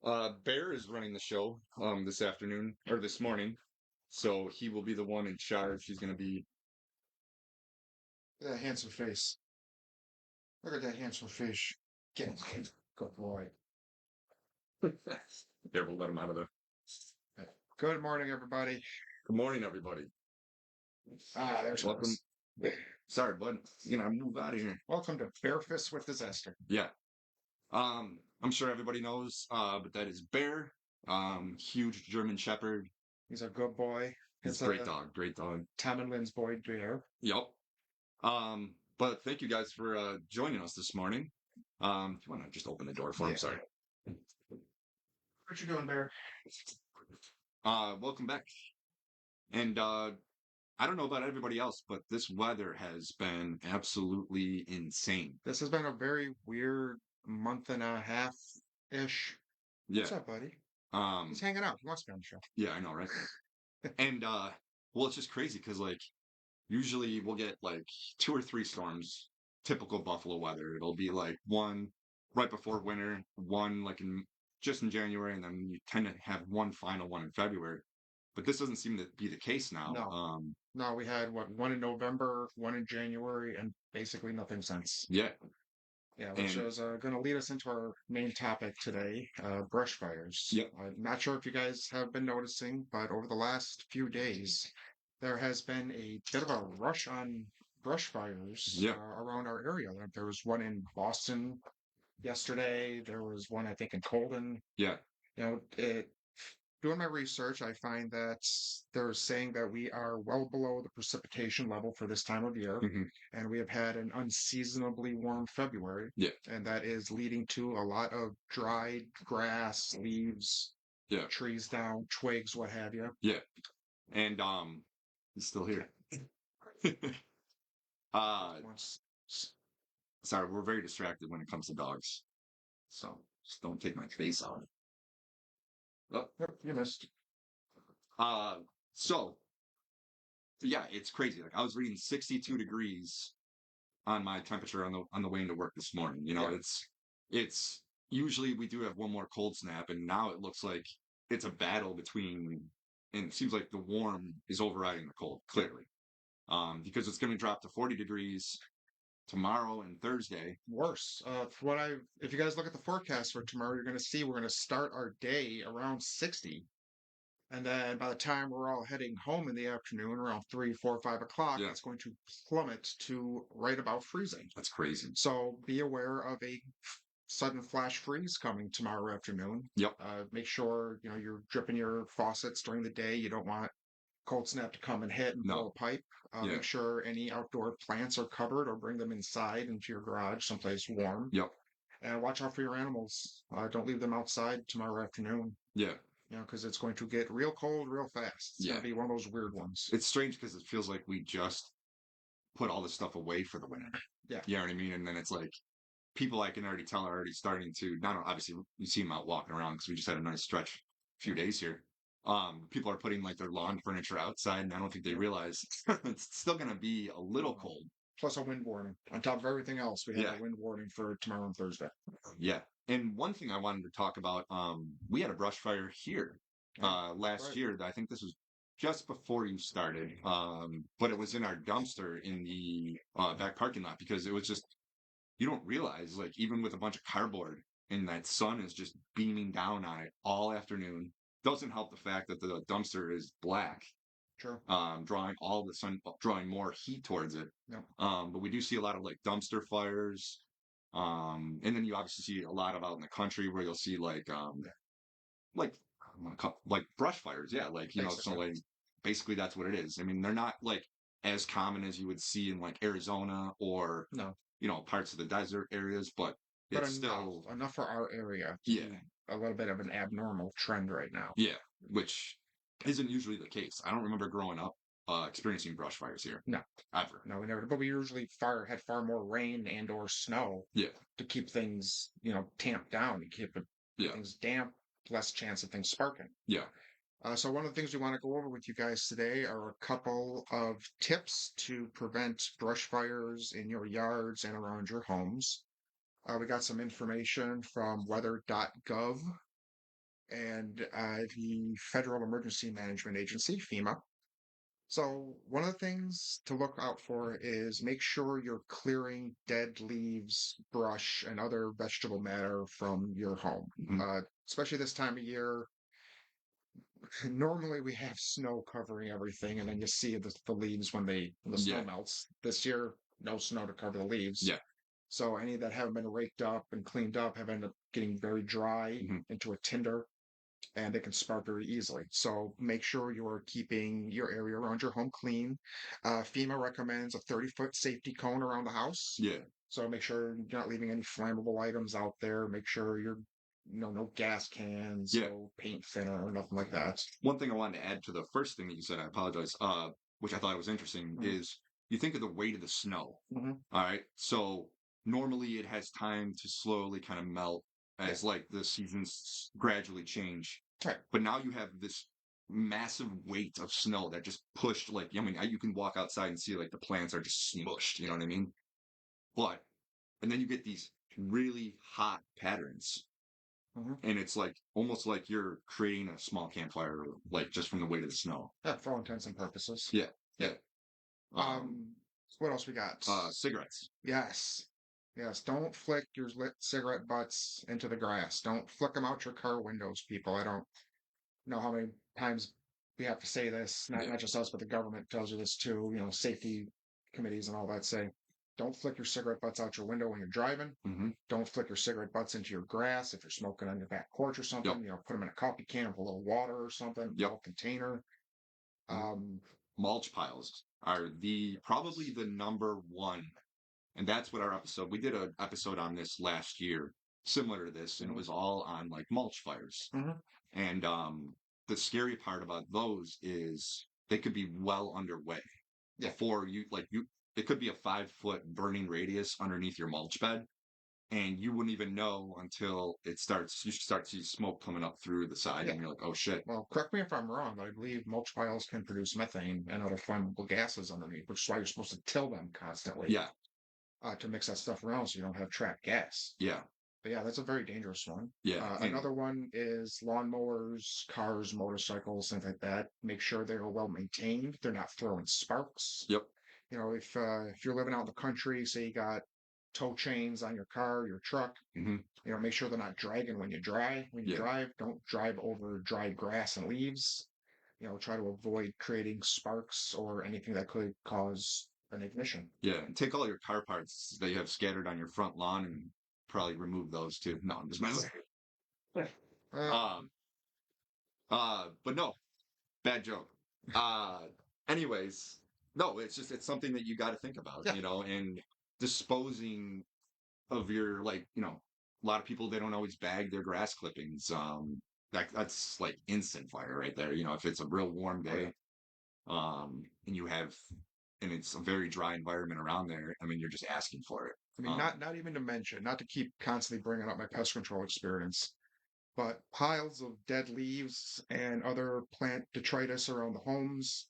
Bear is running the show this afternoon or this morning, so he will be the one in charge. He's going to be. That handsome face. Look at that handsome face. Get him. Good boy. Here, we'll let him out of there. Good morning, everybody. Good morning, everybody. There's Welcome. Sorry, bud. Move out of here. Welcome to Bear Fists with Disaster. Yeah. I'm sure everybody knows, but that is Bear. Huge German Shepherd. He's a good boy. He's a great dog. Great dog. Tom and Lynn's boy, Bear. Yep. But thank you guys for joining us this morning. If you want to just open the door for him, sorry. What you doing, Bear? Welcome back. And I don't know about everybody else, but this weather has been absolutely insane. This has been a very weird month and a half-ish. Yeah. What's up, buddy? He's hanging out. He wants to be on the show. Yeah, I know, right? And well, it's just crazy because usually we'll get 2 or 3 storms, typical Buffalo weather. It'll be one right before winter, one just in January, and then you tend to have one final one in February. But this doesn't seem to be the case now. No. No, we had one in November, one in January, and basically nothing since. Yeah. Yeah, which is going to lead us into our main topic today, brush fires. Yep. I'm not sure if you guys have been noticing, but over the last few days, there has been a bit of a rush on brush fires around our area. There was one in Boston yesterday. There was one, I think, in Colden. Yeah. Doing my research, I find that they're saying that we are well below the precipitation level for this time of year, and we have had an unseasonably warm February. Yeah. And that is leading to a lot of dried grass, leaves, trees down, twigs, what have you. Yeah. And he's still here. Sorry, we're very distracted when it comes to dogs. So just don't take my face out. Oh, yep, you missed. So yeah, it's crazy. I was reading 62 degrees on my temperature on the way into work this morning. It's usually we do have one more cold snap, and now it looks like it's a battle between, and it seems like the warm is overriding the cold, clearly. Because it's going to drop to 40 degrees tomorrow and Thursday. Worse. If you guys look at the forecast for tomorrow, you're going to see we're going to start our day around 60. And then by the time we're all heading home in the afternoon, around 3, 4, 5 o'clock, it's going to plummet to right about freezing. That's crazy. So be aware of a sudden flash freeze coming tomorrow afternoon. Yep. Make sure, you're dripping your faucets during the day. You don't want cold snap to come and hit and blow a pipe. Make sure any outdoor plants are covered or bring them inside into your garage, someplace warm. Yep. And watch out for your animals. Don't leave them outside tomorrow afternoon. Yeah. Because it's going to get real cold real fast. It's going to be one of those weird ones. It's strange because it feels like we just put all this stuff away for the winter. Yeah. You know what I mean? And then it's people I can already tell are already starting to, obviously you see them out walking around because we just had a nice stretch a few days here. People are putting their lawn furniture outside, and I don't think they realize it's still going to be a little cold. Plus a wind warning. On top of everything else, we have a wind warning for tomorrow and Thursday. Yeah. And one thing I wanted to talk about, we had a brush fire here last year. I think this was just before you started, but it was in our dumpster in the back parking lot because it was just, you don't realize, even with a bunch of cardboard and that sun is just beaming down on it all afternoon, doesn't help the fact that the dumpster is black. Sure. Drawing all the sun, drawing more heat towards it. Yep. But we do see a lot of dumpster fires. And then you obviously see a lot of out in the country where you'll see brush fires. Yeah. So basically that's what it is. I mean, they're not as common as you would see in Arizona or, parts of the desert areas, but it's still enough for our area. Yeah. A little bit of an abnormal trend right now. Yeah. Which isn't usually the case. I don't remember growing up experiencing brush fires here. No. Ever. No, we never. But we usually had far more rain and or snow. Yeah. To keep things, tamped down, to keep things damp, less chance of things sparking. Yeah. So one of the things we want to go over with you guys today are a couple of tips to prevent brush fires in your yards and around your homes. We got some information from weather.gov and the Federal Emergency Management Agency, FEMA. So one of the things to look out for is make sure you're clearing dead leaves, brush, and other vegetable matter from your home. Mhm. Especially this time of year, normally we have snow covering everything, and then you see the leaves when the snow Yeah. melts. This year, no snow to cover the leaves. Yeah. So any that haven't been raked up and cleaned up have ended up getting very dry Mhm. into a tinder, and they can spark very easily. So make sure you're keeping your area around your home clean. FEMA recommends a 30-foot safety cone around the house. Yeah. So make sure you're not leaving any flammable items out there. Make sure you're, no gas cans, Yeah. no paint thinner, or nothing like that. One thing I wanted to add to the first thing that you said, I apologize, which I thought was interesting, Mhm. is you think of the weight of the snow. Mhm. All right. So normally it has time to slowly kind of melt Yeah. as like the seasons gradually change. Right. But now you have this massive weight of snow that just pushed, like, I mean, you can walk outside and see like the plants are just smushed, you know what I mean? But, and then you get these really hot patterns. Mhm. And it's like almost like you're creating a small campfire, like just from the weight of the snow. Yeah, for all intents and purposes. Yeah. Yeah. Um, Um, what else we got? Cigarettes. Yes. Yes. Don't flick your lit cigarette butts into the grass. Don't flick them out your car windows, people. I don't know how many times we have to say this. Not Yeah. not just us, but the government tells you this too. Safety committees and all that say, don't flick your cigarette butts out your window when you're driving. Hmm. Don't flick your cigarette butts into your grass if you're smoking on your back porch or Yep. something. Put them in a coffee can with a little water or something, a Yep. little container. Mhm. Um, Mulch piles are probably the number one. And that's what our episode, we did an episode on this last year, similar to this, and it mhm, was all on like mulch fires. mhm. And the scary part about those is they could be well underway Yeah. before it could be a 5 foot burning radius underneath your mulch bed. And you wouldn't even know until you start to see smoke coming up through the side, Yeah. and you're like, oh shit. Well, correct me if I'm wrong, but I believe mulch piles can produce methane and other flammable gases underneath, which is why you're supposed to till them constantly Yeah. to mix that stuff around so you don't have trapped gas. Yeah. But yeah, that's a very dangerous one. Yeah. And Another one is lawnmowers, cars, motorcycles, things like that. Make sure they're well maintained. They're not throwing sparks. yep. If you're living out in the country, say you got tow chains on your car, your truck, Hmm. make sure they're not dragging when you drive. When you Yeah. drive, don't drive over dry grass and leaves. Try to avoid creating sparks or anything that could cause an ignition. Yeah. And take all your car parts that you have scattered on your front lawn and probably remove those too. No, I'm just messing. Uh, Um, but no, bad joke. Uh, anyways, no, it's something that you got to think about, yeah, and disposing of your, like, a lot of people, they don't always bag their grass clippings. That's like instant fire right there. If it's a real warm oh yeah. day, and and it's a very dry environment around there, I mean, you're just asking for it. I mean, not even to mention, not to keep constantly bringing up my pest control experience, but piles of dead leaves and other plant detritus around the homes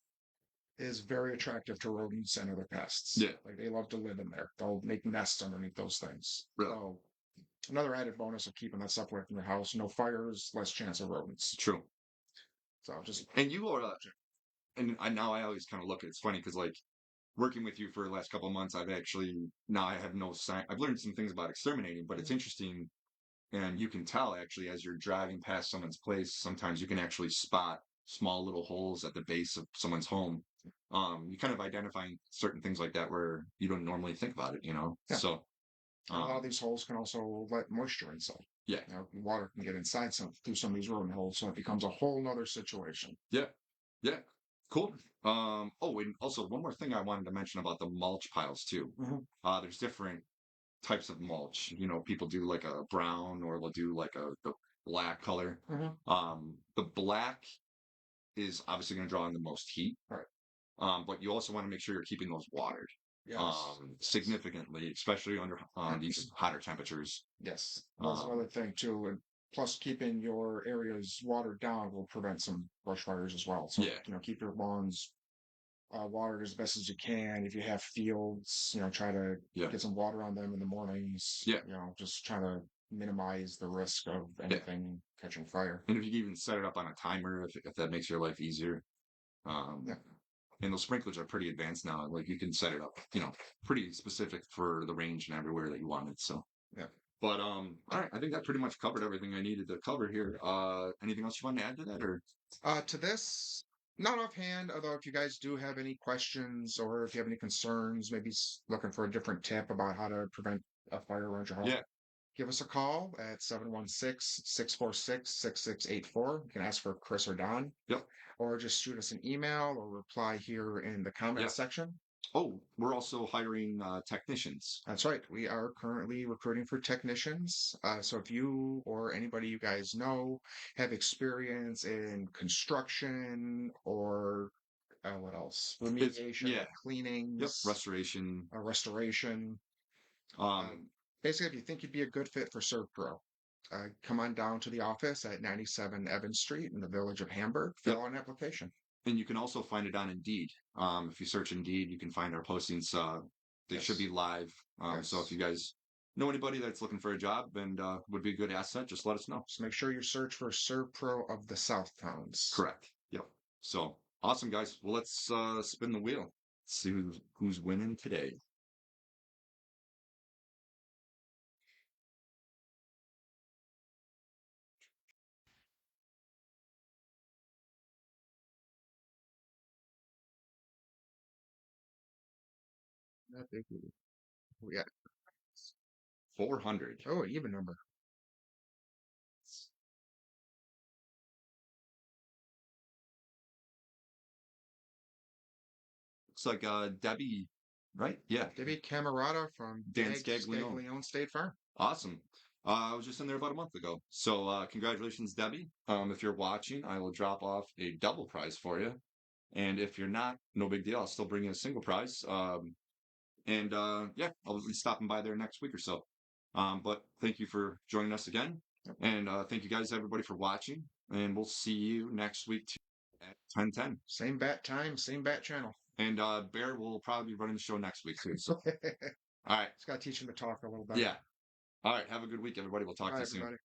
is very attractive to rodents and other pests. Yeah, Like they love to live in there. They'll make nests underneath those things. really So another added bonus of keeping that stuff away from your house. No fires, less chance of rodents. true. So just And you are, now I always kind of look at it's funny because like working with you for the last couple of months, now I have no sign. I've learned some things about exterminating, but it's interesting. And you can tell actually as you're driving past someone's place, sometimes you can actually spot small little holes at the base of someone's home. You kind of identifying certain things like that where you don't normally think about it. yeah. So, And a lot of um, these holes can also let moisture inside. yeah, Water can get inside through some of these rodent holes, so it becomes a whole nother situation. yeah, yeah, cool. Oh, and also one more thing I wanted to mention about the mulch piles too. Hmm. There's different types of mulch. People do like a brown or they'll do like the black color. Hmm. The black is obviously going to draw in the most heat. Right. But you also want to make sure you're keeping those watered Yes. significantly, especially under these hotter temperatures. Yes. That's Um, another thing too. And plus, keeping your areas watered down will prevent some brush fires as well. So, yeah, keep your lawns watered as best as you can. If you have fields, try to yeah, get some water on them in the mornings. yeah, Just try to minimize the risk of Yeah. anything catching fire. And if you can even set it up on a timer, if that makes your life easier. Yeah. And those sprinklers are pretty advanced now. Like you can set it up, pretty specific for the range and everywhere that you want it. So Yeah. but all right, I think that pretty much covered everything I needed to cover here. Anything else you want to add to that, or To this, not offhand, although if you guys do have any questions or if you have any concerns, maybe looking for a different tip about how to prevent a fire around your home, yeah, give us a call at 716-646-6684. You can ask for Chris or Don, yep, or just shoot us an email or reply here in the yeah. comments section. Oh, we're also hiring technicians. That's right. We are currently recruiting for technicians. So if you or anybody you guys know have experience in construction or what else? Remediation, Yeah, like yep, cleanings, restoration. restoration. Uh, Um, basically, if you think you'd be a good fit for ServPro, come on down to the office at 97 Evans Street in the village of Hamburg. Fill yep. out an application. And you can also find it on Indeed. If you search Indeed, you can find our postings. They should be Yes. live. So if Yes. you guys know anybody that's looking for a job and would be a good asset, just let us know. Just make sure you search for ServPro of the South Towns. Correct. Yep. So awesome, guys. Well, let's spin the wheel. See who's winning today. Not big. Yeah. 400. Oh, even number. Looks like Debbie, right? Yeah. Debbie Camerata from Dan Scaglione. Scaglione State Farm. Awesome. I was just in there about a month ago. So congratulations, Debbie. If you're watching, I will drop off a double prize for you. And if you're not, no big deal. I'll still bring you a single prize. And yeah, I'll be stopping by there next week or so. But thank you for joining us again. And thank you guys, everybody, for watching. And we'll see you next week at 10:10. Same bat time, same bat channel. And Bear will probably be running the show next week too. So all right. Just got to teach him to talk a little better. Yeah. All right. Have a good week, everybody. We'll talk to you soon. Everybody.